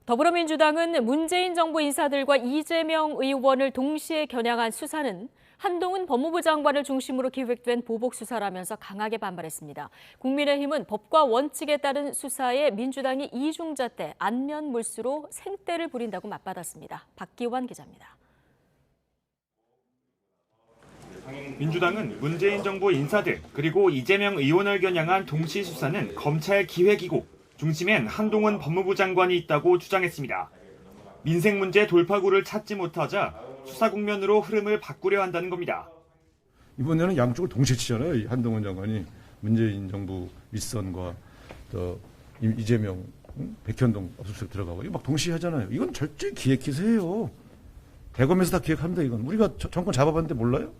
더불어민주당은 문재인 정부 인사들과 이재명 의원을 동시에 겨냥한 수사는 한동훈 법무부 장관을 중심으로 기획된 보복 수사라면서 강하게 반발했습니다. 국민의힘은 법과 원칙에 따른 수사에 민주당이 이중잣대, 안면물수로 생떼를 부린다고 맞받았습니다. 박기환 기자입니다. 민주당은 문재인 정부 인사들 그리고 이재명 의원을 겨냥한 동시 수사는 검찰 기획이고 중심엔 한동훈 법무부 장관이 있다고 주장했습니다. 민생 문제 돌파구를 찾지 못하자 수사 국면으로 흐름을 바꾸려 한다는 겁니다. 이번에는 양쪽을 동시에 치잖아요. 한동훈 장관이 문재인 정부 윗선과 이재명, 백현동 압수수색 들어가고 이거 막 동시에 하잖아요. 이건 절대 기획 기세예요. 대검에서 다 기획합니다. 이건 우리가 정권 잡아봤는데 몰라요?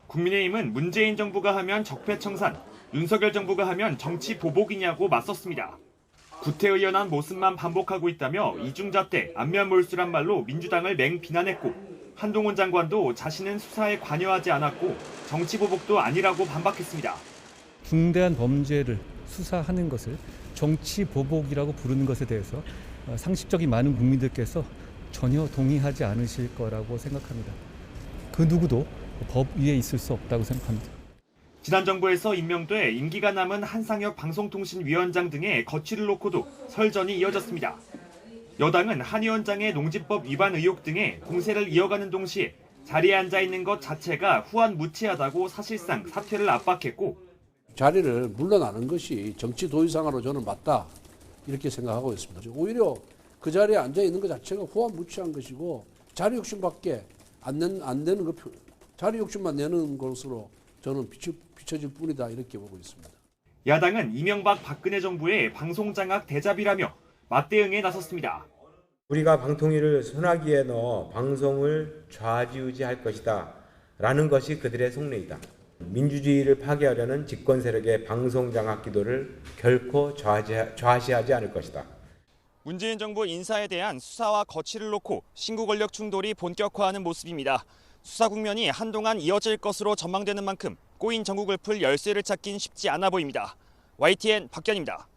국민의힘은 문재인 정부가 하면 적폐청산, 윤석열 정부가 하면 정치 보복이냐고 맞섰습니다. 구태의연한 모습만 반복하고 있다며 이중잣대, 안면몰수란 말로 민주당을 맹비난했고 한동훈 장관도 자신은 수사에 관여하지 않았고 정치 보복도 아니라고 반박했습니다. 중대한 범죄를 수사하는 것을 정치 보복이라고 부르는 것에 대해서 상식적인 많은 국민들께서 전혀 동의하지 않으실 거라고 생각합니다. 그 누구도 법 위에 있을 수 없다고 생각합니다. 지난 정부에서 임명돼 임기가 남은 한상혁 방송통신위원장 등의 거취를 놓고도 설전이 이어졌습니다. 여당은 한 위원장의 농지법 위반 의혹 등의 공세를 이어가는 동시에 자리에 앉아 있는 것 자체가 후한무치하다고 사실상 사퇴를 압박했고 자리를 물러나는 것이 정치 도의상으로 저는 맞다 이렇게 생각하고 있습니다. 오히려 그 자리에 앉아 있는 것 자체가 후한무치한 것이고 자리 욕심밖에 안 내는 거 자리 욕심만 내는 것으로 저는 비춰질 뿐이다 이렇게 보고 있습니다. 야당은 이명박 박근혜 정부의 방송장악 대잡이라며 맞대응에 나섰습니다. 우리가 방통위를 소나기에 넣어 방송을 좌지우지할 것이다 라는 것이 그들의 속내이다. 민주주의를 파괴하려는 집권 세력의 방송장악 기도를 결코 좌시하지 않을 것이다. 문재인 정부 인사에 대한 수사와 거취를 놓고 신구 권력 충돌이 본격화하는 모습입니다. 수사 국면이 한동안 이어질 것으로 전망되는 만큼 꼬인 정국을 풀 열쇠를 찾긴 쉽지 않아 보입니다. YTN 박견입니다.